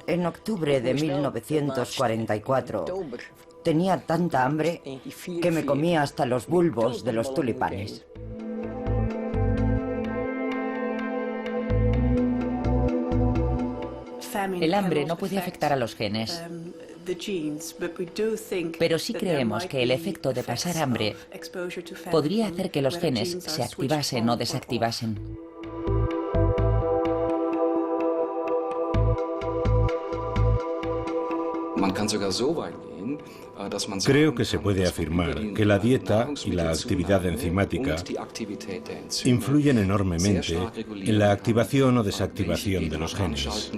En octubre de 1944 tenía tanta hambre que me comía hasta los bulbos de los tulipanes. El hambre no puede afectar a los genes, pero sí creemos que el efecto de pasar hambre podría hacer que los genes se activasen o desactivasen. Creo que se puede afirmar que la dieta y la actividad enzimática influyen enormemente en la activación o desactivación de los genes.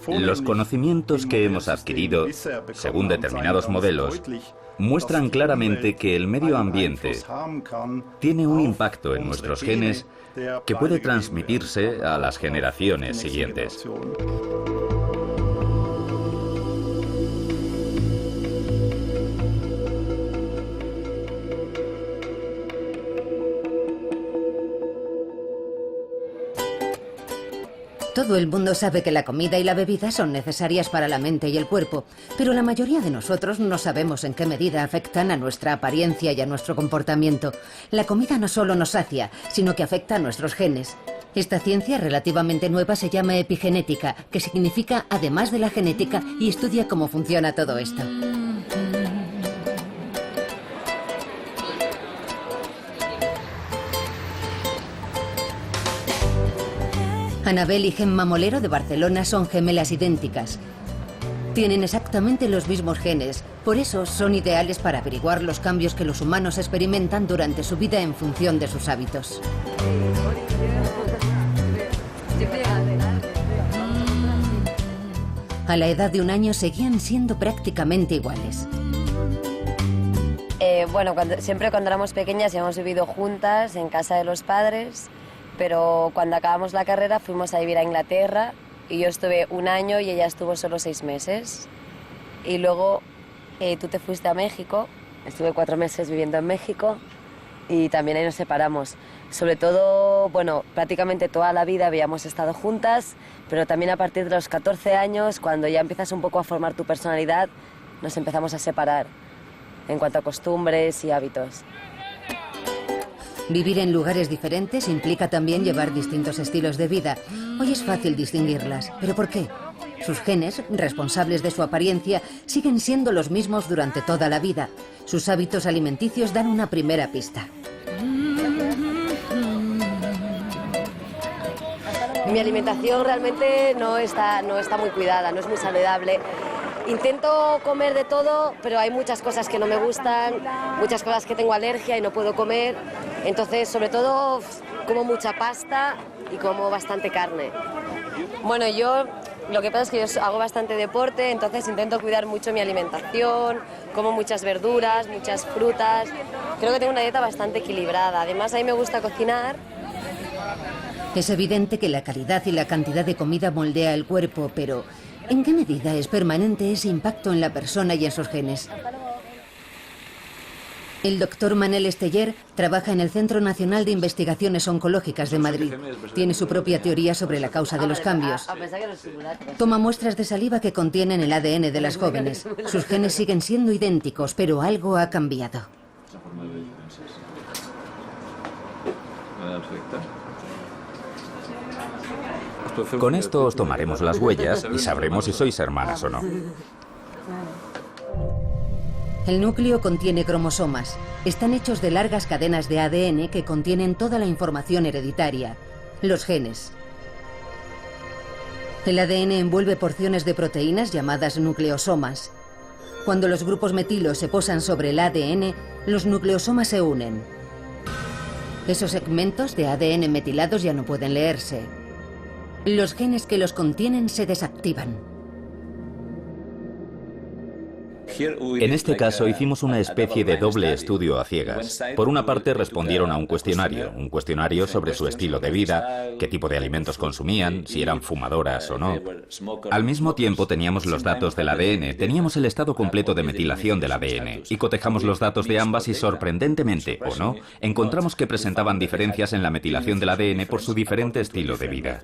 Los conocimientos que hemos adquirido, según determinados modelos, muestran claramente que el medio ambiente tiene un impacto en nuestros genes que puede transmitirse a las generaciones siguientes. Todo el mundo sabe que la comida y la bebida son necesarias para la mente y el cuerpo, pero la mayoría de nosotros no sabemos en qué medida afectan a nuestra apariencia y a nuestro comportamiento. La comida no solo nos sacia, sino que afecta a nuestros genes. Esta ciencia relativamente nueva se llama epigenética, que significa además de la genética, y estudia cómo funciona todo esto. Anabel y Gemma Molero de Barcelona son gemelas idénticas. Tienen exactamente los mismos genes, por eso son ideales para averiguar los cambios que los humanos experimentan durante su vida en función de sus hábitos. A la edad de 1 año seguían siendo prácticamente iguales. Bueno, siempre cuando éramos pequeñas hemos vivido juntas en casa de los padres. Pero cuando acabamos la carrera fuimos a vivir a Inglaterra y yo estuve 1 año y ella estuvo solo 6 meses. Y luego tú te fuiste a México, estuve 4 meses viviendo en México y también ahí nos separamos. Sobre todo, bueno, prácticamente toda la vida habíamos estado juntas, pero también a partir de los 14 años, cuando ya empiezas un poco a formar tu personalidad, nos empezamos a separar en cuanto a costumbres y hábitos. Vivir en lugares diferentes implica también llevar distintos estilos de vida. Hoy es fácil distinguirlas, ¿pero por qué? Sus genes, responsables de su apariencia, siguen siendo los mismos durante toda la vida. Sus hábitos alimenticios dan una primera pista. Mi alimentación realmente no está muy cuidada, no es muy saludable. Intento comer de todo, pero hay muchas cosas que no me gustan, muchas cosas que tengo alergia y no puedo comer. Entonces, sobre todo, como mucha pasta y como bastante carne. Bueno, yo lo que pasa es que yo hago bastante deporte, entonces intento cuidar mucho mi alimentación, como muchas verduras, muchas frutas. Creo que tengo una dieta bastante equilibrada. Además, a mí me gusta cocinar. Es evidente que la calidad y la cantidad de comida moldea el cuerpo, pero ¿en qué medida es permanente ese impacto en la persona y en sus genes? El doctor Manel Esteller trabaja en el Centro Nacional de Investigaciones Oncológicas de Madrid. Tiene su propia teoría sobre la causa de los cambios. Toma muestras de saliva que contienen el ADN de las jóvenes. Sus genes siguen siendo idénticos, pero algo ha cambiado. Con esto os tomaremos las huellas y sabremos si sois hermanas o no. El núcleo contiene cromosomas. Están hechos de largas cadenas de ADN que contienen toda la información hereditaria, los genes. El ADN envuelve porciones de proteínas llamadas nucleosomas. Cuando los grupos metilos se posan sobre el ADN, los nucleosomas se unen. Esos segmentos de ADN metilados ya no pueden leerse. Los genes que los contienen se desactivan. En este caso hicimos una especie de doble estudio a ciegas. Por una parte respondieron a un cuestionario sobre su estilo de vida, qué tipo de alimentos consumían, si eran fumadoras o no. Al mismo tiempo teníamos los datos del ADN, teníamos el estado completo de metilación del ADN y cotejamos los datos de ambas y sorprendentemente, o no, encontramos que presentaban diferencias en la metilación del ADN por su diferente estilo de vida.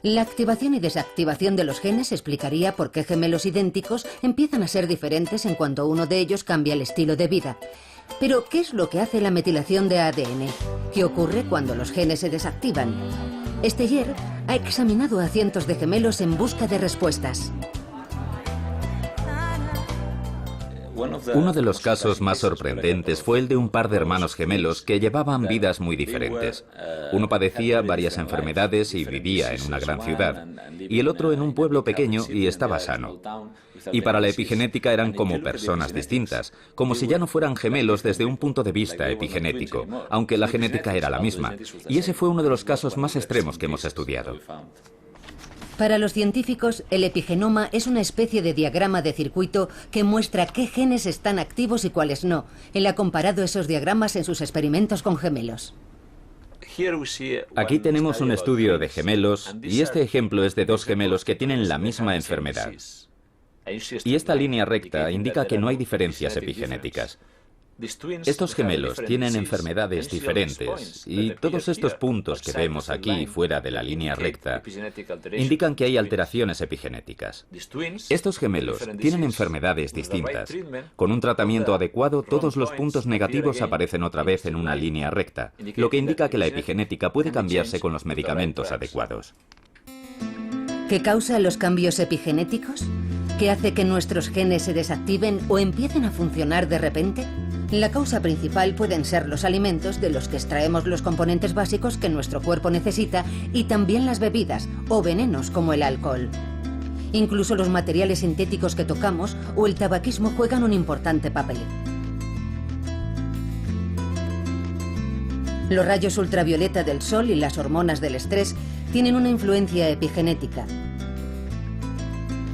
La activación y desactivación de los genes explicaría por qué gemelos idénticos empiezan a ser diferentes en cuanto uno de ellos cambia el estilo de vida. Pero, ¿qué es lo que hace la metilación de ADN? ¿Qué ocurre cuando los genes se desactivan? Steyer ha examinado a cientos de gemelos en busca de respuestas. Uno de los casos más sorprendentes fue el de un par de hermanos gemelos que llevaban vidas muy diferentes. Uno padecía varias enfermedades y vivía en una gran ciudad, y el otro en un pueblo pequeño y estaba sano. Y para la epigenética eran como personas distintas, como si ya no fueran gemelos desde un punto de vista epigenético, aunque la genética era la misma. Y ese fue uno de los casos más extremos que hemos estudiado. Para los científicos, el epigenoma es una especie de diagrama de circuito que muestra qué genes están activos y cuáles no. Él ha comparado esos diagramas en sus experimentos con gemelos. Aquí tenemos un estudio de gemelos y este ejemplo es de dos gemelos que tienen la misma enfermedad. Y esta línea recta indica que no hay diferencias epigenéticas. Estos gemelos tienen enfermedades diferentes y todos estos puntos que vemos aquí fuera de la línea recta indican que hay alteraciones epigenéticas. Estos gemelos tienen enfermedades distintas. Con un tratamiento adecuado, todos los puntos negativos aparecen otra vez en una línea recta, lo que indica que la epigenética puede cambiarse con los medicamentos adecuados. ¿Qué causa los cambios epigenéticos? ¿Qué hace que nuestros genes se desactiven o empiecen a funcionar de repente? La causa principal pueden ser los alimentos de los que extraemos los componentes básicos que nuestro cuerpo necesita y también las bebidas o venenos como el alcohol. Incluso los materiales sintéticos que tocamos o el tabaquismo juegan un importante papel. Los rayos ultravioleta del sol y las hormonas del estrés tienen una influencia epigenética.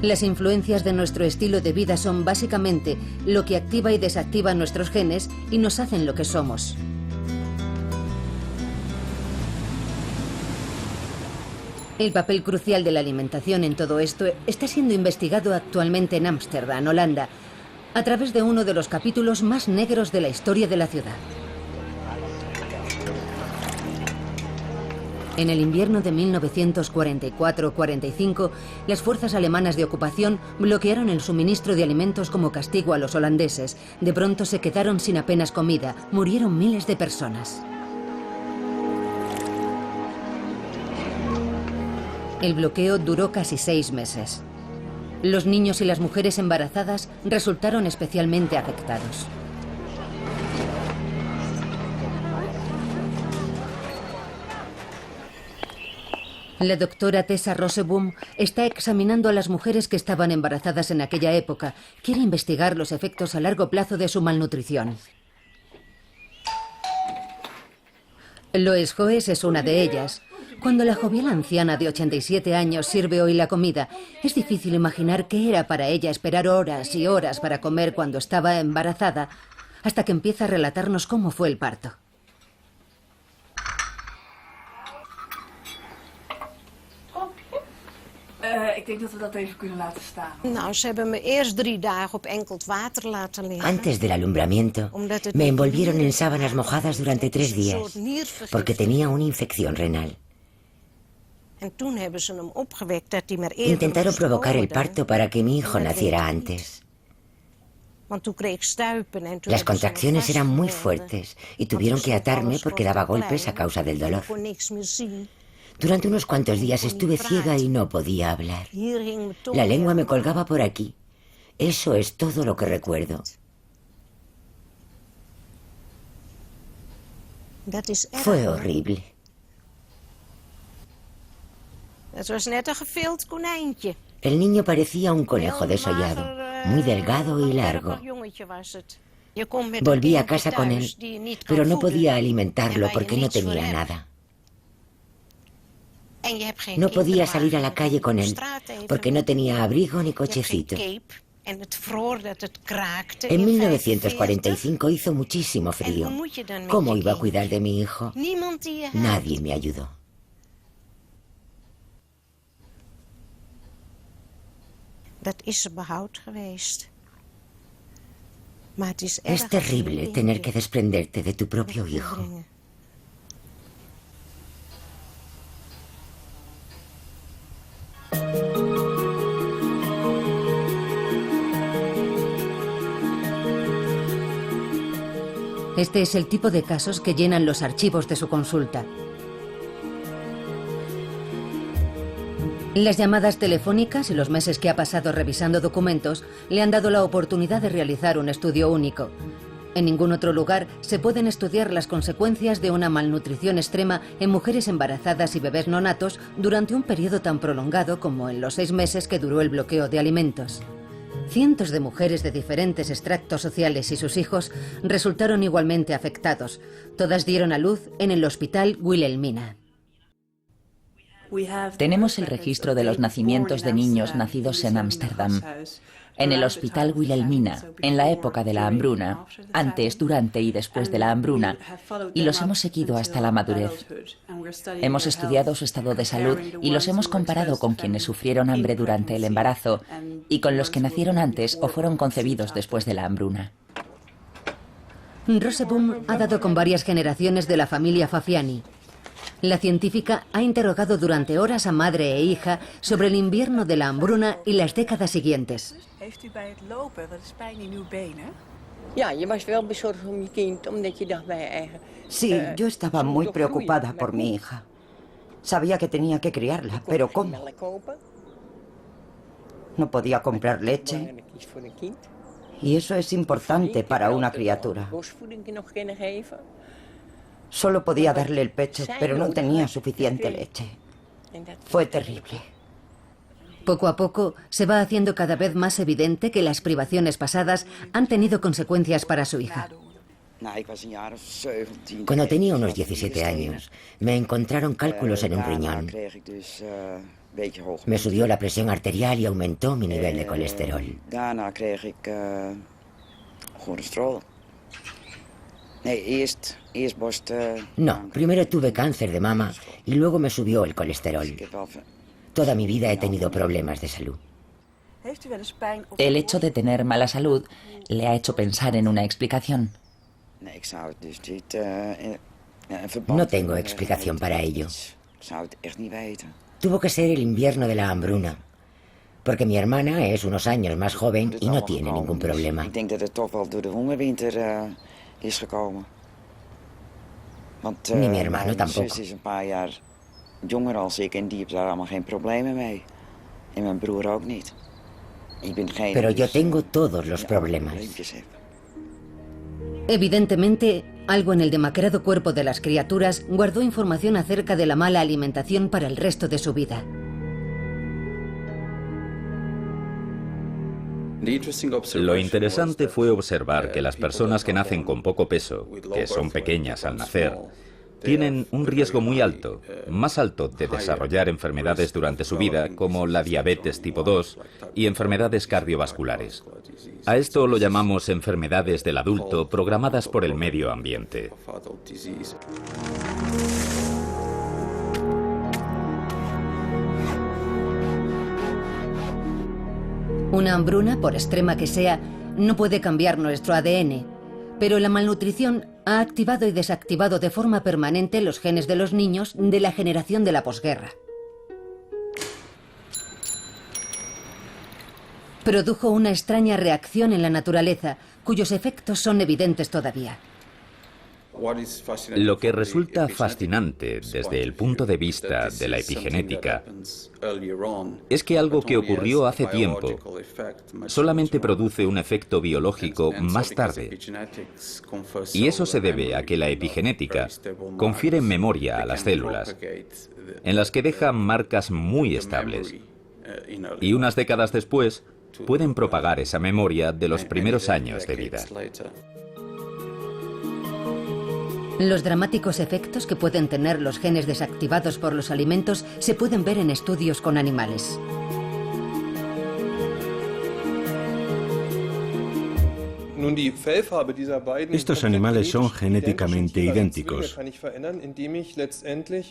Las influencias de nuestro estilo de vida son básicamente lo que activa y desactiva nuestros genes y nos hacen lo que somos. El papel crucial de la alimentación en todo esto está siendo investigado actualmente en Ámsterdam, Holanda, a través de uno de los capítulos más negros de la historia de la ciudad. En el invierno de 1944-45, las fuerzas alemanas de ocupación bloquearon el suministro de alimentos como castigo a los holandeses. De pronto se quedaron sin apenas comida. Murieron miles de personas. El bloqueo duró casi 6 meses. Los niños y las mujeres embarazadas resultaron especialmente afectados. La doctora Tessa Roseboom está examinando a las mujeres que estaban embarazadas en aquella época. Quiere investigar los efectos a largo plazo de su malnutrición. Lois Hoes es una de ellas. Cuando la jovial anciana de 87 años sirve hoy la comida, es difícil imaginar qué era para ella esperar horas y horas para comer cuando estaba embarazada, hasta que empieza a relatarnos cómo fue el parto. Antes del alumbramiento, me envolvieron en sábanas mojadas durante 3 días, porque tenía una infección renal. Intentaron provocar el parto para que mi hijo naciera antes. Las contracciones eran muy fuertes y tuvieron que atarme porque daba golpes a causa del dolor. Durante unos cuantos días estuve ciega y no podía hablar. La lengua me colgaba por aquí. Eso es todo lo que recuerdo. Fue horrible. El niño parecía un conejo desollado, muy delgado y largo. Volví a casa con él, pero no podía alimentarlo porque no tenía nada. No podía salir a la calle con él, porque no tenía abrigo ni cochecito. En 1945 hizo muchísimo frío. ¿Cómo iba a cuidar de mi hijo? Nadie me ayudó. Es terrible tener que desprenderte de tu propio hijo. Este es el tipo de casos que llenan los archivos de su consulta. Las llamadas telefónicas y los meses que ha pasado revisando documentos le han dado la oportunidad de realizar un estudio único. En ningún otro lugar se pueden estudiar las consecuencias de una malnutrición extrema en mujeres embarazadas y bebés neonatos durante un periodo tan prolongado como en los 6 meses que duró el bloqueo de alimentos. Cientos de mujeres de diferentes extractos sociales y sus hijos resultaron igualmente afectados. Todas dieron a luz en el Hospital Wilhelmina. Tenemos el registro de los nacimientos de niños nacidos en Ámsterdam, en el Hospital Wilhelmina, en la época de la hambruna, antes, durante y después de la hambruna, y los hemos seguido hasta la madurez. Hemos estudiado su estado de salud y los hemos comparado con quienes sufrieron hambre durante el embarazo y con los que nacieron antes o fueron concebidos después de la hambruna. Roseboom ha dado con varias generaciones de la familia Fafiani. La científica ha interrogado durante horas a madre e hija sobre el invierno de la hambruna y las décadas siguientes. Sí, yo estaba muy preocupada por mi hija. Sabía que tenía que criarla, pero ¿cómo? No podía comprar leche. Y eso es importante para una criatura. Solo podía darle el pecho, pero no tenía suficiente leche. Fue terrible. Poco a poco se va haciendo cada vez más evidente que las privaciones pasadas han tenido consecuencias para su hija. Cuando tenía unos 17 años, me encontraron cálculos en un riñón. Me subió la presión arterial y aumentó mi nivel de colesterol. No, primero tuve cáncer de mama y luego me subió el colesterol. Toda mi vida he tenido problemas de salud. El hecho de tener mala salud le ha hecho pensar en una explicación. No tengo explicación para ello. Tuvo que ser el invierno de la hambruna, porque mi hermana es unos años más joven y no tiene ningún problema. Ni mi hermano tampoco. Pero yo tengo todos los problemas. Evidentemente, algo en el demacrado cuerpo de las criaturas guardó información acerca de la mala alimentación para el resto de su vida. Lo interesante fue observar que las personas que nacen con poco peso, que son pequeñas al nacer, tienen un riesgo muy alto, más alto de desarrollar enfermedades durante su vida, como la diabetes tipo 2 y enfermedades cardiovasculares. A esto lo llamamos enfermedades del adulto programadas por el medio ambiente. Una hambruna, por extrema que sea, no puede cambiar nuestro ADN, pero la malnutrición ha activado y desactivado de forma permanente los genes de los niños de la generación de la posguerra. Produjo una extraña reacción en la naturaleza, cuyos efectos son evidentes todavía. Lo que resulta fascinante desde el punto de vista de la epigenética es que algo que ocurrió hace tiempo solamente produce un efecto biológico más tarde. Y eso se debe a que la epigenética confiere memoria a las células, en las que deja marcas muy estables. Y unas décadas después pueden propagar esa memoria de los primeros años de vida. Los dramáticos efectos que pueden tener los genes desactivados por los alimentos se pueden ver en estudios con animales. Estos animales son genéticamente idénticos,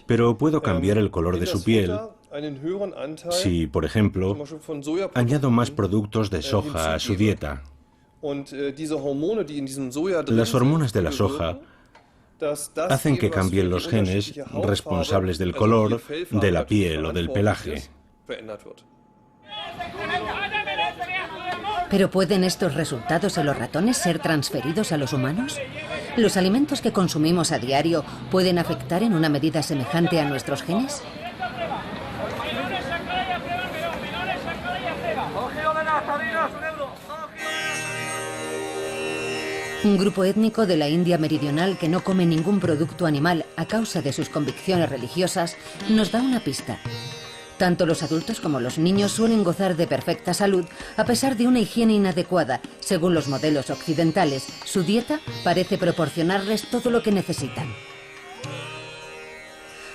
pero puedo cambiar el color de su piel si, por ejemplo, añado más productos de soja a su dieta. Las hormonas de la soja hacen que cambien los genes responsables del color, de la piel o del pelaje. ¿Pero pueden estos resultados en los ratones ser transferidos a los humanos? ¿Los alimentos que consumimos a diario pueden afectar en una medida semejante a nuestros genes? Un grupo étnico de la India meridional que no come ningún producto animal a causa de sus convicciones religiosas nos da una pista. Tanto los adultos como los niños suelen gozar de perfecta salud a pesar de una higiene inadecuada. Según los modelos occidentales, su dieta parece proporcionarles todo lo que necesitan.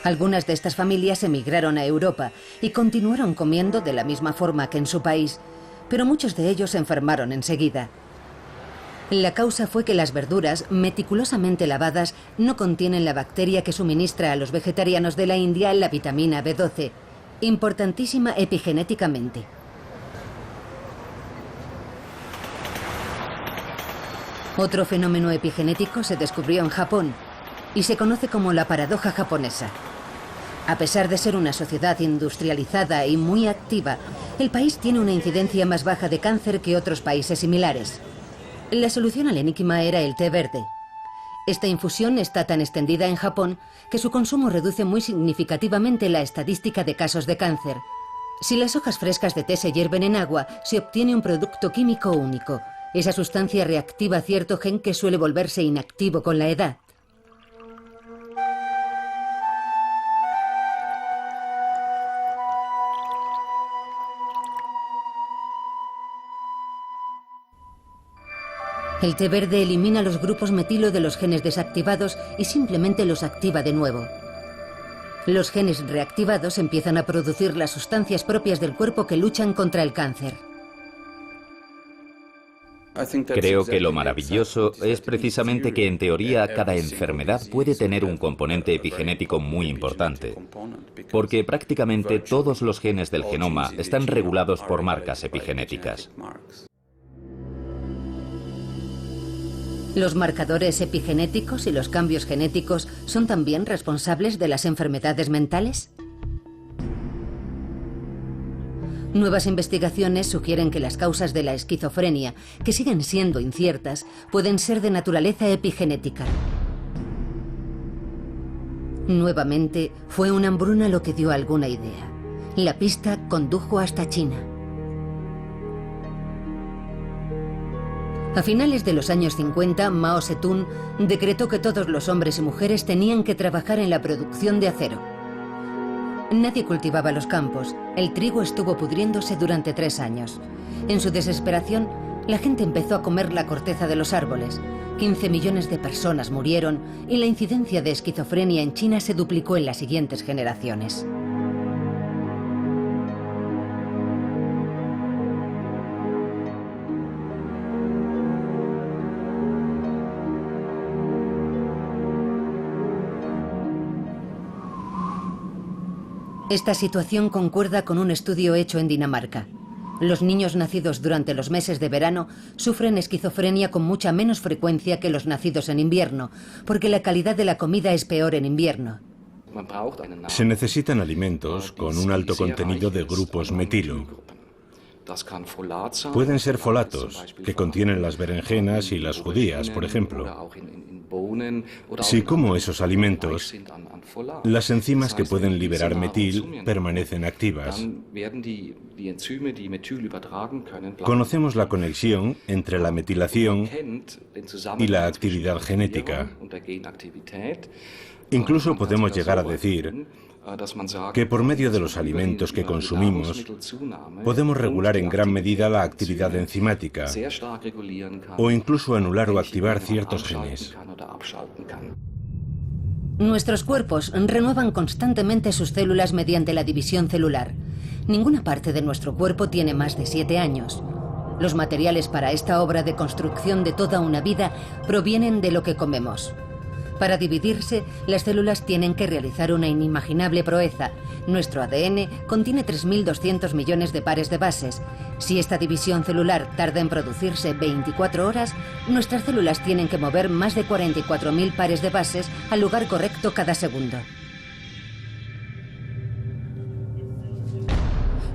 Algunas de estas familias emigraron a Europa y continuaron comiendo de la misma forma que en su país, pero muchos de ellos se enfermaron enseguida. La causa fue que las verduras, meticulosamente lavadas, no contienen la bacteria que suministra a los vegetarianos de la India la vitamina B12, importantísima epigenéticamente. Otro fenómeno epigenético se descubrió en Japón y se conoce como la paradoja japonesa. A pesar de ser una sociedad industrializada y muy activa, el país tiene una incidencia más baja de cáncer que otros países similares. La solución al enigma era el té verde. Esta infusión está tan extendida en Japón que su consumo reduce muy significativamente la estadística de casos de cáncer. Si las hojas frescas de té se hierven en agua, se obtiene un producto químico único. Esa sustancia reactiva cierto gen que suele volverse inactivo con la edad. El té verde elimina los grupos metilo de los genes desactivados y simplemente los activa de nuevo. Los genes reactivados empiezan a producir las sustancias propias del cuerpo que luchan contra el cáncer. Creo que lo maravilloso es precisamente que en teoría cada enfermedad puede tener un componente epigenético muy importante, porque prácticamente todos los genes del genoma están regulados por marcas epigenéticas. ¿Los marcadores epigenéticos y los cambios genéticos son también responsables de las enfermedades mentales? Nuevas investigaciones sugieren que las causas de la esquizofrenia, que siguen siendo inciertas, pueden ser de naturaleza epigenética. Nuevamente, fue una hambruna lo que dio alguna idea. La pista condujo hasta China. A finales de los años 50, Mao Zedong decretó que todos los hombres y mujeres tenían que trabajar en la producción de acero. Nadie cultivaba los campos. El trigo estuvo pudriéndose durante 3 años. En su desesperación, la gente empezó a comer la corteza de los árboles. 15 millones de personas murieron y la incidencia de esquizofrenia en China se duplicó en las siguientes generaciones. Esta situación concuerda con un estudio hecho en Dinamarca. Los niños nacidos durante los meses de verano sufren esquizofrenia con mucha menos frecuencia que los nacidos en invierno, porque la calidad de la comida es peor en invierno. Se necesitan alimentos con un alto contenido de grupos metilo. Pueden ser folatos, que contienen las berenjenas y las judías, por ejemplo. Si como esos alimentos, las enzimas que pueden liberar metil permanecen activas. Conocemos la conexión entre la metilación y la actividad genética. Incluso podemos llegar a decir que por medio de los alimentos que consumimos podemos regular en gran medida la actividad enzimática o incluso anular o activar ciertos genes. Nuestros cuerpos renuevan constantemente sus células mediante la división celular. Ninguna parte de nuestro cuerpo tiene más de 7 años. Los materiales para esta obra de construcción de toda una vida provienen de lo que comemos. Para dividirse, las células tienen que realizar una inimaginable proeza. Nuestro ADN contiene 3.200 millones de pares de bases. Si esta división celular tarda en producirse 24 horas, nuestras células tienen que mover más de 44.000 pares de bases al lugar correcto cada segundo.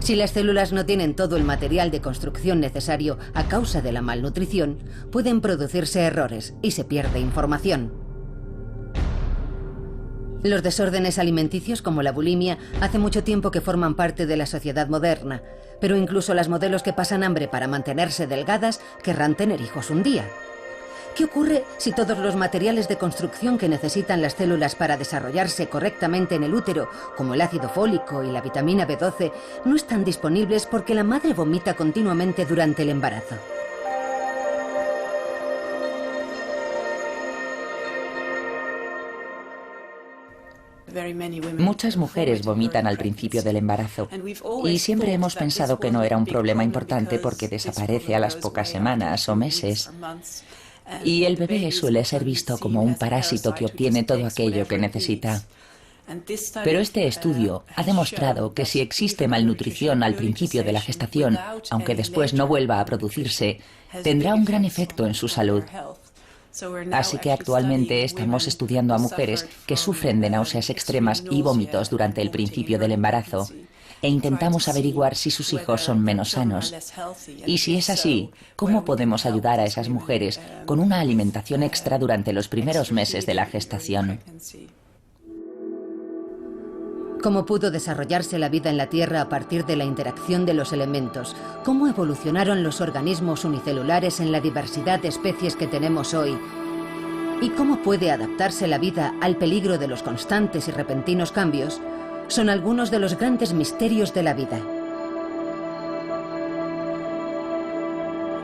Si las células no tienen todo el material de construcción necesario a causa de la malnutrición, pueden producirse errores y se pierde información. Los desórdenes alimenticios como la bulimia hace mucho tiempo que forman parte de la sociedad moderna, pero incluso las modelos que pasan hambre para mantenerse delgadas querrán tener hijos un día. ¿Qué ocurre si todos los materiales de construcción que necesitan las células para desarrollarse correctamente en el útero, como el ácido fólico y la vitamina B12, no están disponibles porque la madre vomita continuamente durante el embarazo? Muchas mujeres vomitan al principio del embarazo y siempre hemos pensado que no era un problema importante porque desaparece a las pocas semanas o meses. Y el bebé suele ser visto como un parásito que obtiene todo aquello que necesita. Pero este estudio ha demostrado que si existe malnutrición al principio de la gestación, aunque después no vuelva a producirse, tendrá un gran efecto en su salud. Así que actualmente estamos estudiando a mujeres que sufren de náuseas extremas y vómitos durante el principio del embarazo e intentamos averiguar si sus hijos son menos sanos. Y si es así, ¿cómo podemos ayudar a esas mujeres con una alimentación extra durante los primeros meses de la gestación? ¿Cómo pudo desarrollarse la vida en la Tierra a partir de la interacción de los elementos? ¿Cómo evolucionaron los organismos unicelulares en la diversidad de especies que tenemos hoy? ¿Y cómo puede adaptarse la vida al peligro de los constantes y repentinos cambios? Son algunos de los grandes misterios de la vida.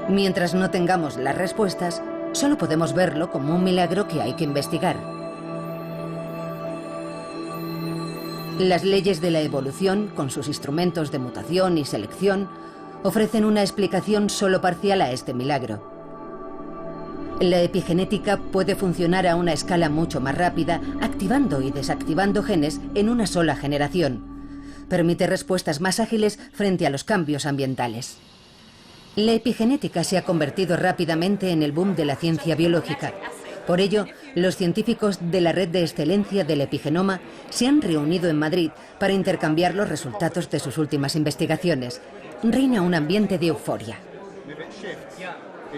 Mientras no tengamos las respuestas, solo podemos verlo como un milagro que hay que investigar. Las leyes de la evolución, con sus instrumentos de mutación y selección, ofrecen una explicación solo parcial a este milagro. La epigenética puede funcionar a una escala mucho más rápida, activando y desactivando genes en una sola generación. Permite respuestas más ágiles frente a los cambios ambientales. La epigenética se ha convertido rápidamente en el boom de la ciencia biológica. Por ello, los científicos de la Red de Excelencia del Epigenoma se han reunido en Madrid para intercambiar los resultados de sus últimas investigaciones. Reina un ambiente de euforia.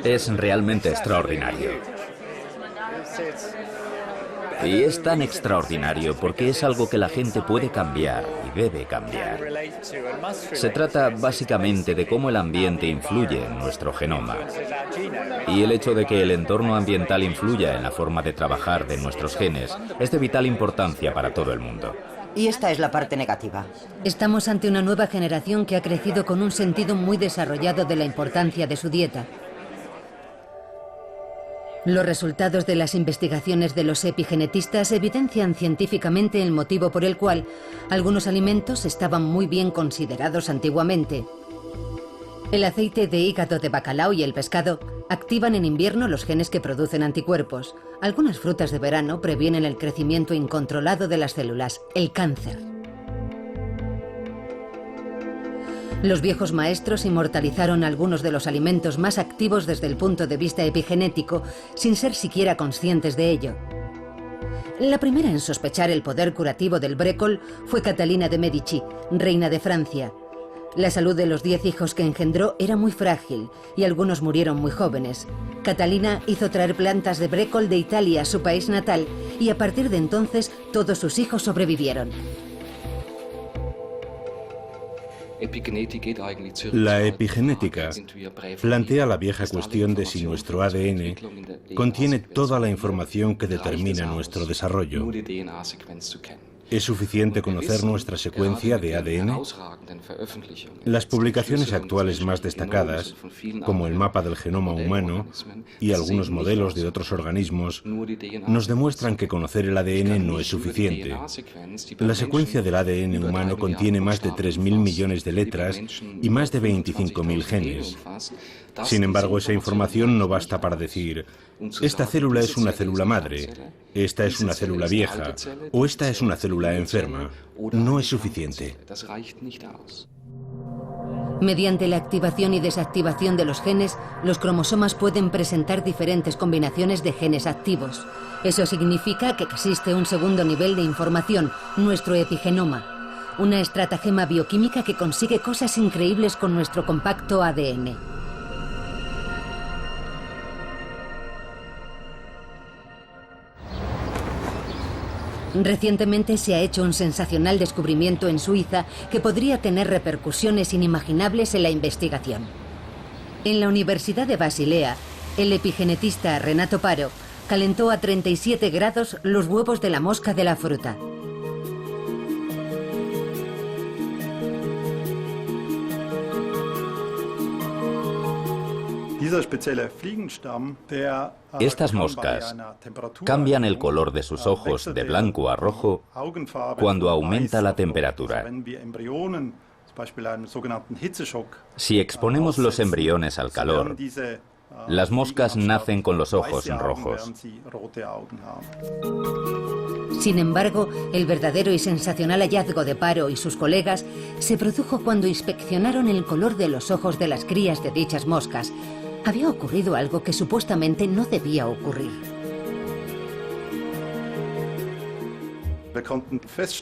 Es realmente extraordinario. Y es tan extraordinario porque es algo que la gente puede cambiar y debe cambiar. Se trata básicamente de cómo el ambiente influye en nuestro genoma. Y el hecho de que el entorno ambiental influya en la forma de trabajar de nuestros genes es de vital importancia para todo el mundo. Y esta es la parte negativa. Estamos ante una nueva generación que ha crecido con un sentido muy desarrollado de la importancia de su dieta. Los resultados de las investigaciones de los epigenetistas evidencian científicamente el motivo por el cual algunos alimentos estaban muy bien considerados antiguamente. El aceite de hígado de bacalao y el pescado activan en invierno los genes que producen anticuerpos. Algunas frutas de verano previenen el crecimiento incontrolado de las células, el cáncer. Los viejos maestros inmortalizaron algunos de los alimentos más activos desde el punto de vista epigenético, sin ser siquiera conscientes de ello. La primera en sospechar el poder curativo del brécol fue Catalina de Medici, reina de Francia. La salud de los 10 hijos que engendró era muy frágil y algunos murieron muy jóvenes. Catalina hizo traer plantas de brécol de Italia, su país natal, y a partir de entonces todos sus hijos sobrevivieron. La epigenética plantea la vieja cuestión de si nuestro ADN contiene toda la información que determina nuestro desarrollo. ¿Es suficiente conocer nuestra secuencia de ADN? Las publicaciones actuales más destacadas, como el mapa del genoma humano y algunos modelos de otros organismos, nos demuestran que conocer el ADN no es suficiente. La secuencia del ADN humano contiene más de 3.000 millones de letras y más de 25.000 genes. Sin embargo, esa información no basta para decir: esta célula es una célula madre, esta es una célula vieja o esta es una célula enferma. No es suficiente. Mediante la activación y desactivación de los genes, los cromosomas pueden presentar diferentes combinaciones de genes activos. Eso significa que existe un segundo nivel de información, nuestro epigenoma, una estratagema bioquímica que consigue cosas increíbles con nuestro compacto ADN. Recientemente se ha hecho un sensacional descubrimiento en Suiza que podría tener repercusiones inimaginables en la investigación. En la Universidad de Basilea, el epigenetista Renato Paro calentó a 37 grados los huevos de la mosca de la fruta. Estas moscas cambian el color de sus ojos de blanco a rojo cuando aumenta la temperatura. Si exponemos los embriones al calor, las moscas nacen con los ojos rojos. Sin embargo, el verdadero y sensacional hallazgo de Paro y sus colegas se produjo cuando inspeccionaron el color de los ojos de las crías de dichas moscas. Había ocurrido algo que supuestamente no debía ocurrir.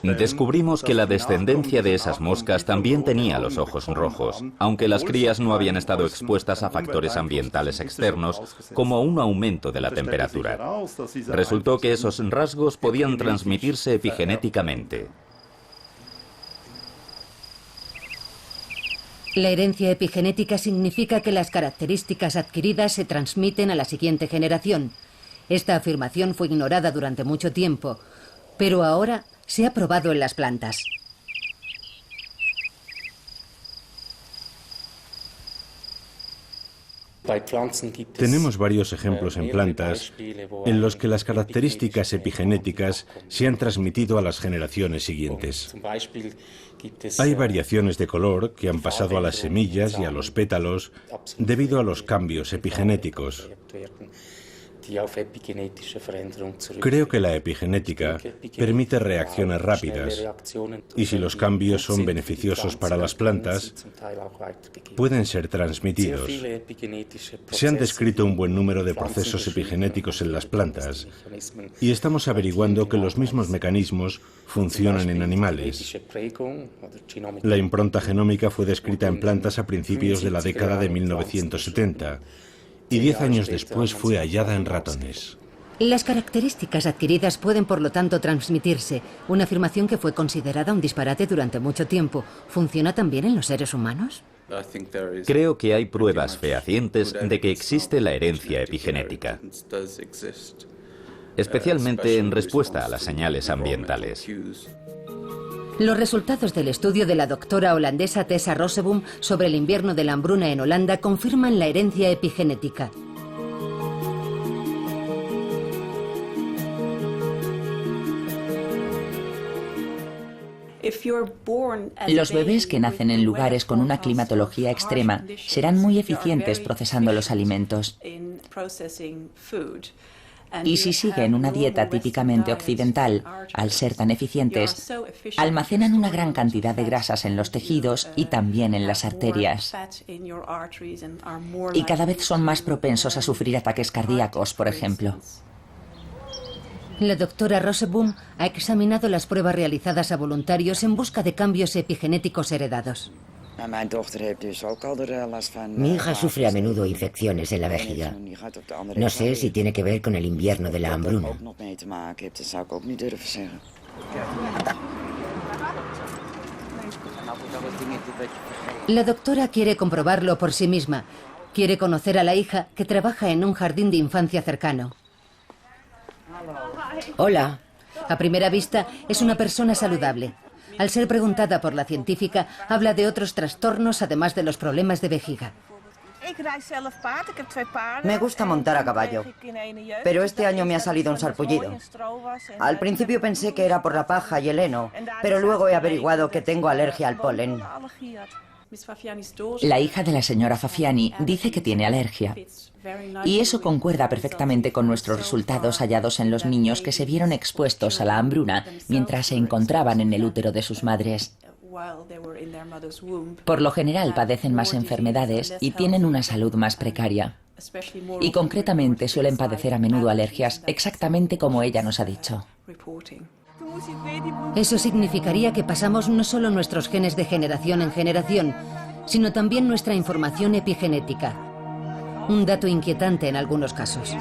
Descubrimos que la descendencia de esas moscas también tenía los ojos rojos, aunque las crías no habían estado expuestas a factores ambientales externos, como un aumento de la temperatura. Resultó que esos rasgos podían transmitirse epigenéticamente. La herencia epigenética significa que las características adquiridas se transmiten a la siguiente generación. Esta afirmación fue ignorada durante mucho tiempo, pero ahora se ha probado en las plantas. Tenemos varios ejemplos en plantas en los que las características epigenéticas se han transmitido a las generaciones siguientes. Hay variaciones de color que han pasado a las semillas y a los pétalos debido a los cambios epigenéticos. Creo que la epigenética permite reacciones rápidas y si los cambios son beneficiosos para las plantas, pueden ser transmitidos. Se han descrito un buen número de procesos epigenéticos en las plantas y estamos averiguando que los mismos mecanismos funcionan en animales. La impronta genómica fue descrita en plantas a principios de la década de 1970. Y 10 años después fue hallada en ratones. Las características adquiridas pueden, por lo tanto, transmitirse, una afirmación que fue considerada un disparate durante mucho tiempo. ¿Funciona también en los seres humanos? Creo que hay pruebas fehacientes de que existe la herencia epigenética, especialmente en respuesta a las señales ambientales. Los resultados del estudio de la doctora holandesa Tessa Rosseboom sobre el invierno de la hambruna en Holanda confirman la herencia epigenética. Los bebés que nacen en lugares con una climatología extrema serán muy eficientes procesando los alimentos. Y si siguen una dieta típicamente occidental, al ser tan eficientes, almacenan una gran cantidad de grasas en los tejidos y también en las arterias. Y cada vez son más propensos a sufrir ataques cardíacos, por ejemplo. La doctora Rosseboom ha examinado las pruebas realizadas a voluntarios en busca de cambios epigenéticos heredados. Mi hija sufre a menudo infecciones en la vejiga. No sé si tiene que ver con el invierno de la hambruna. La doctora quiere comprobarlo por sí misma. Quiere conocer a la hija que trabaja en un jardín de infancia cercano. Hola. A primera vista, es una persona saludable. Al ser preguntada por la científica, habla de otros trastornos además de los problemas de vejiga. Me gusta montar a caballo, pero este año me ha salido un sarpullido. Al principio pensé que era por la paja y el heno, pero luego he averiguado que tengo alergia al polen. La hija de la señora Fafiani dice que tiene alergia. Y eso concuerda perfectamente con nuestros resultados hallados en los niños que se vieron expuestos a la hambruna mientras se encontraban en el útero de sus madres. Por lo general padecen más enfermedades y tienen una salud más precaria. Y concretamente suelen padecer a menudo alergias, exactamente como ella nos ha dicho. Eso significaría que pasamos no solo nuestros genes de generación en generación, sino también nuestra información epigenética. Un dato inquietante en algunos casos.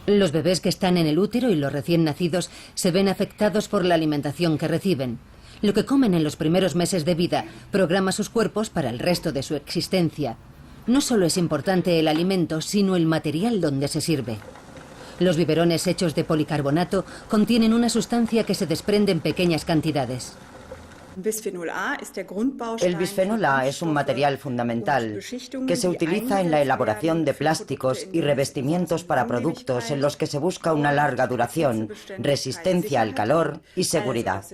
Los bebés que están en el útero y los recién nacidos se ven afectados por la alimentación que reciben. Lo que comen en los primeros meses de vida programa sus cuerpos para el resto de su existencia. No solo es importante el alimento, sino el material donde se sirve. Los biberones hechos de policarbonato contienen una sustancia que se desprende en pequeñas cantidades. El bisfenol A es un material fundamental que se utiliza en la elaboración de plásticos y revestimientos para productos en los que se busca una larga duración, resistencia al calor y seguridad.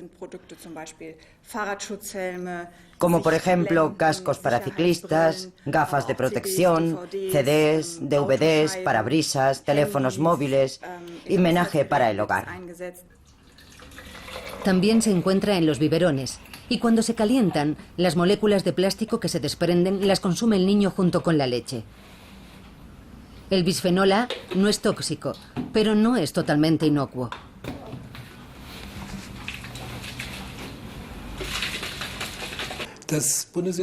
Como por ejemplo cascos para ciclistas, gafas de protección, CDs, DVDs, parabrisas, teléfonos móviles y menaje para el hogar. También se encuentra en los biberones y cuando se calientan, las moléculas de plástico que se desprenden las consume el niño junto con la leche. El bisfenol A no es tóxico, pero no es totalmente inocuo.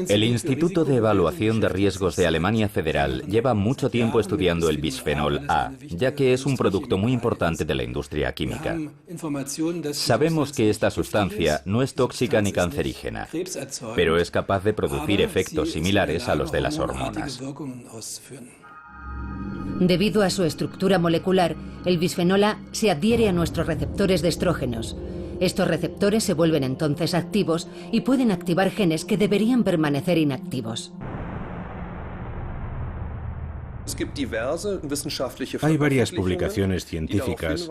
El Instituto de Evaluación de Riesgos de Alemania Federal lleva mucho tiempo estudiando el bisfenol A, ya que es un producto muy importante de la industria química. Sabemos que esta sustancia no es tóxica ni cancerígena, pero es capaz de producir efectos similares a los de las hormonas. Debido a su estructura molecular, el bisfenol A se adhiere a nuestros receptores de estrógenos. Estos receptores se vuelven entonces activos y pueden activar genes que deberían permanecer inactivos. Hay varias publicaciones científicas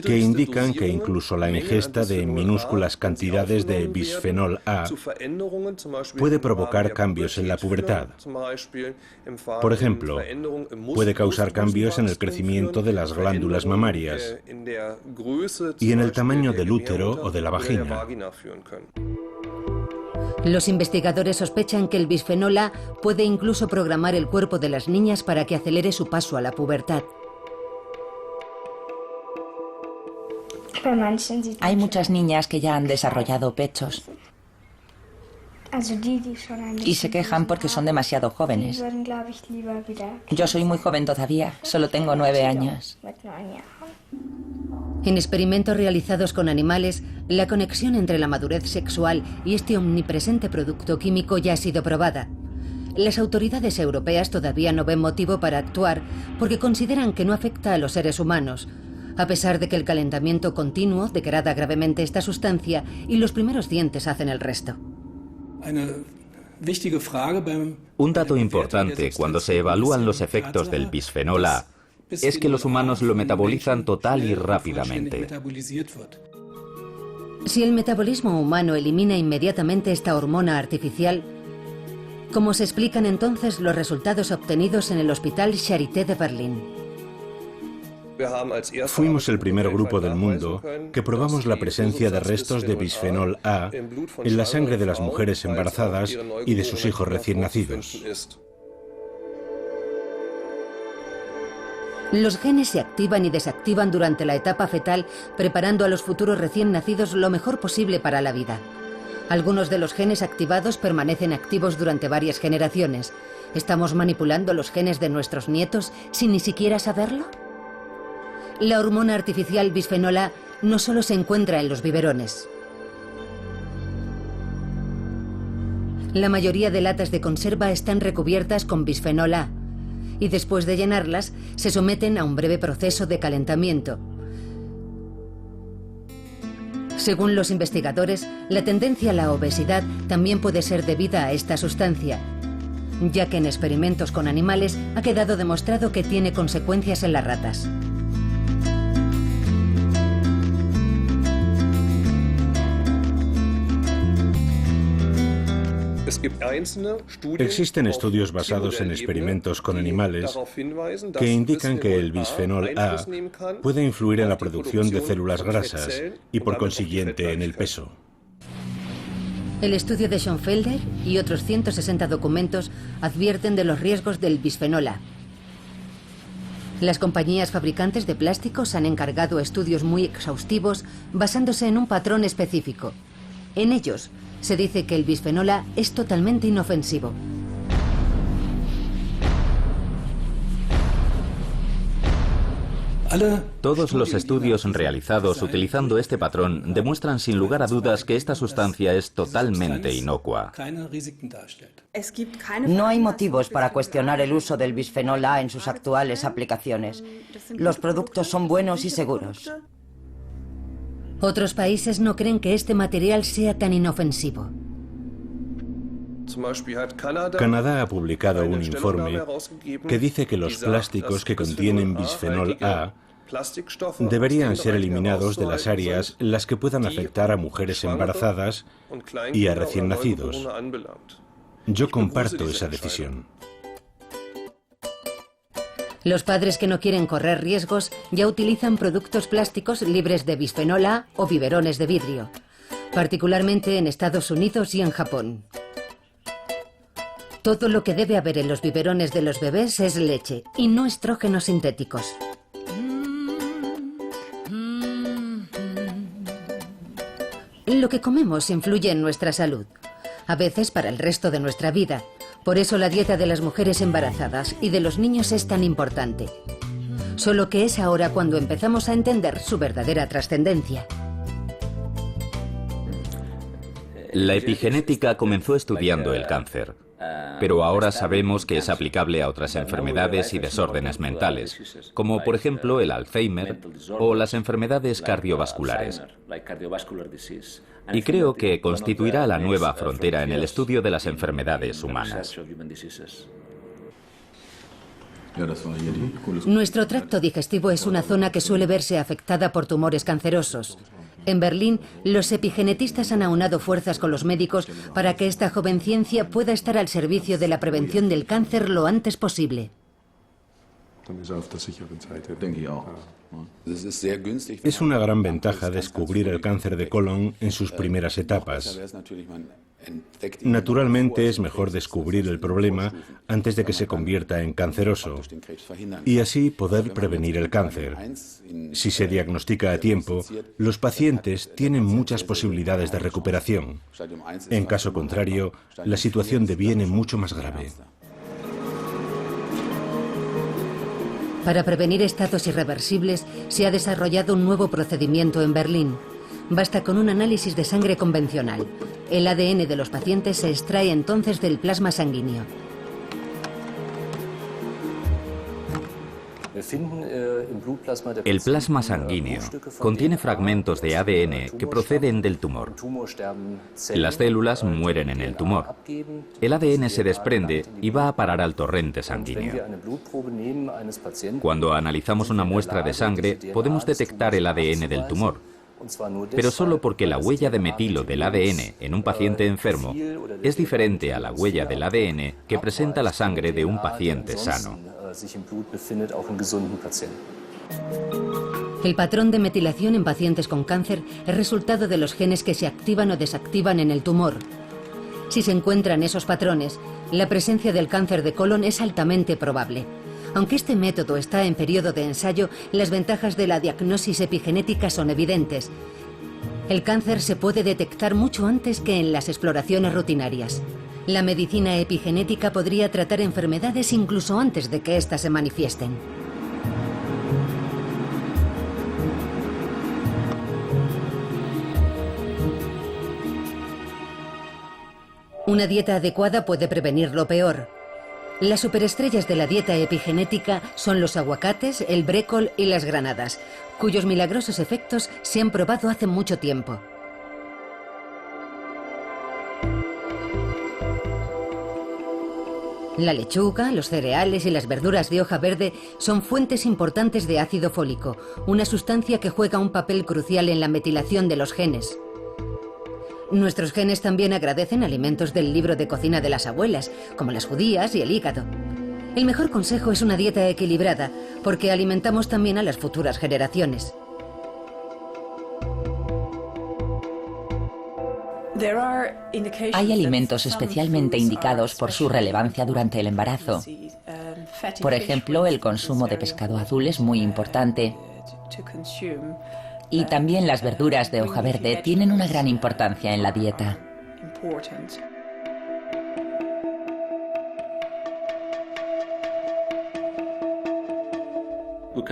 que indican que incluso la ingesta de minúsculas cantidades de bisfenol A puede provocar cambios en la pubertad. Por ejemplo, puede causar cambios en el crecimiento de las glándulas mamarias y en el tamaño del útero o de la vagina. Los investigadores sospechan que el bisfenol A puede incluso programar el cuerpo de las niñas para que acelere su paso a la pubertad. Hay muchas niñas que ya han desarrollado pechos y se quejan porque son demasiado jóvenes. Yo soy muy joven todavía, solo tengo 9 años. En experimentos realizados con animales, la conexión entre la madurez sexual y este omnipresente producto químico ya ha sido probada. Las autoridades europeas todavía no ven motivo para actuar porque consideran que no afecta a los seres humanos, a pesar de que el calentamiento continuo degrada gravemente esta sustancia y los primeros dientes hacen el resto. Un dato importante cuando se evalúan los efectos del bisfenol A es que los humanos lo metabolizan total y rápidamente. Si el metabolismo humano elimina inmediatamente esta hormona artificial, ¿cómo se explican entonces los resultados obtenidos en el Hospital Charité de Berlín? Fuimos el primer grupo del mundo que probamos la presencia de restos de bisfenol A en la sangre de las mujeres embarazadas y de sus hijos recién nacidos. Los genes se activan y desactivan durante la etapa fetal, preparando a los futuros recién nacidos lo mejor posible para la vida. Algunos de los genes activados permanecen activos durante varias generaciones. ¿Estamos manipulando los genes de nuestros nietos sin ni siquiera saberlo? La hormona artificial bisfenol A no solo se encuentra en los biberones. La mayoría de latas de conserva están recubiertas con bisfenol A y después de llenarlas se someten a un breve proceso de calentamiento. Según los investigadores, la tendencia a la obesidad también puede ser debida a esta sustancia, ya que en experimentos con animales ha quedado demostrado que tiene consecuencias en las ratas. Existen estudios basados en experimentos con animales que indican que el bisfenol A puede influir en la producción de células grasas y por consiguiente en el peso. El estudio de Schoenfelder y otros 160 documentos advierten de los riesgos del bisfenol A. Las compañías fabricantes de plásticos han encargado estudios muy exhaustivos basándose en un patrón específico. En ellos se dice que el bisfenol A es totalmente inofensivo. Todos los estudios realizados utilizando este patrón demuestran sin lugar a dudas que esta sustancia es totalmente inocua. No hay motivos para cuestionar el uso del bisfenol A en sus actuales aplicaciones. Los productos son buenos y seguros. Otros países no creen que este material sea tan inofensivo. Canadá ha publicado un informe que dice que los plásticos que contienen bisfenol A deberían ser eliminados de las áreas en las que puedan afectar a mujeres embarazadas y a recién nacidos. Yo comparto esa decisión. Los padres que no quieren correr riesgos ya utilizan productos plásticos libres de bisfenol A o biberones de vidrio, particularmente en Estados Unidos y en Japón. Todo lo que debe haber en los biberones de los bebés es leche y no estrógenos sintéticos. Lo que comemos influye en nuestra salud, a veces para el resto de nuestra vida. Por eso la dieta de las mujeres embarazadas y de los niños es tan importante. Solo que es ahora cuando empezamos a entender su verdadera trascendencia. La epigenética comenzó estudiando el cáncer, pero ahora sabemos que es aplicable a otras enfermedades y desórdenes mentales, como por ejemplo el Alzheimer o las enfermedades cardiovasculares. Y creo que constituirá la nueva frontera en el estudio de las enfermedades humanas. Nuestro tracto digestivo es una zona que suele verse afectada por tumores cancerosos. En Berlín, los epigenetistas han aunado fuerzas con los médicos para que esta joven ciencia pueda estar al servicio de la prevención del cáncer lo antes posible. Es una gran ventaja descubrir el cáncer de colon en sus primeras etapas. Naturalmente es mejor descubrir el problema antes de que se convierta en canceroso y así poder prevenir el cáncer. Si se diagnostica a tiempo, los pacientes tienen muchas posibilidades de recuperación. En caso contrario, la situación deviene mucho más grave. Para prevenir estados irreversibles, se ha desarrollado un nuevo procedimiento en Berlín. Basta con un análisis de sangre convencional. El ADN de los pacientes se extrae entonces del plasma sanguíneo. El plasma sanguíneo contiene fragmentos de ADN que proceden del tumor. Las células mueren en el tumor. El ADN se desprende y va a parar al torrente sanguíneo. Cuando analizamos una muestra de sangre, podemos detectar el ADN del tumor, pero solo porque la huella de metilo del ADN en un paciente enfermo es diferente a la huella del ADN que presenta la sangre de un paciente sano. El patrón de metilación en pacientes con cáncer es resultado de los genes que se activan o desactivan en el tumor. Si se encuentran esos patrones, la presencia del cáncer de colon es altamente probable. Aunque este método está en periodo de ensayo, las ventajas de la diagnosis epigenética son evidentes. El cáncer se puede detectar mucho antes que en las exploraciones rutinarias. La medicina epigenética podría tratar enfermedades incluso antes de que éstas se manifiesten. Una dieta adecuada puede prevenir lo peor. Las superestrellas de la dieta epigenética son los aguacates, el brécol y las granadas, cuyos milagrosos efectos se han probado hace mucho tiempo. La lechuga, los cereales y las verduras de hoja verde son fuentes importantes de ácido fólico, una sustancia que juega un papel crucial en la metilación de los genes. Nuestros genes también agradecen alimentos del libro de cocina de las abuelas, como las judías y el hígado. El mejor consejo es una dieta equilibrada, porque alimentamos también a las futuras generaciones. Hay alimentos especialmente indicados por su relevancia durante el embarazo. Por ejemplo, el consumo de pescado azul es muy importante. Y también las verduras de hoja verde tienen una gran importancia en la dieta.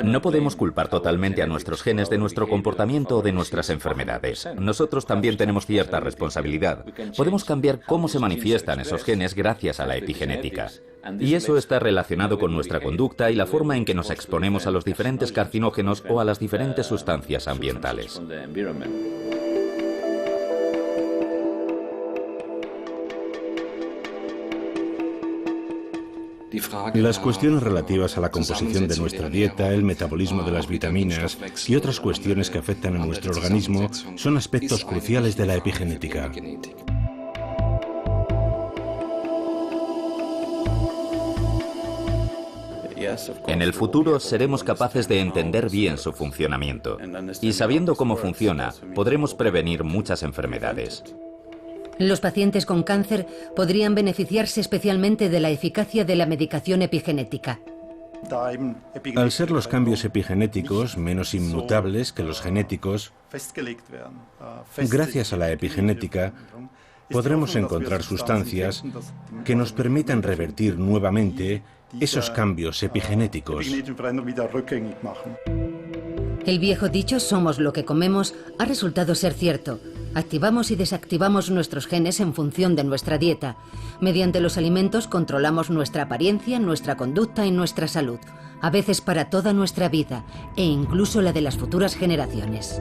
No podemos culpar totalmente a nuestros genes de nuestro comportamiento o de nuestras enfermedades. Nosotros también tenemos cierta responsabilidad. Podemos cambiar cómo se manifiestan esos genes gracias a la epigenética. Y eso está relacionado con nuestra conducta y la forma en que nos exponemos a los diferentes carcinógenos o a las diferentes sustancias ambientales. Las cuestiones relativas a la composición de nuestra dieta, el metabolismo de las vitaminas y otras cuestiones que afectan a nuestro organismo son aspectos cruciales de la epigenética. En el futuro seremos capaces de entender bien su funcionamiento. Y sabiendo cómo funciona, podremos prevenir muchas enfermedades. Los pacientes con cáncer podrían beneficiarse especialmente de la eficacia de la medicación epigenética. Al ser los cambios epigenéticos menos inmutables que los genéticos, gracias a la epigenética, podremos encontrar sustancias que nos permitan revertir nuevamente esos cambios epigenéticos. El viejo dicho "somos lo que comemos" ha resultado ser cierto. Activamos y desactivamos nuestros genes en función de nuestra dieta. Mediante los alimentos controlamos nuestra apariencia, nuestra conducta y nuestra salud, a veces para toda nuestra vida, e incluso la de las futuras generaciones.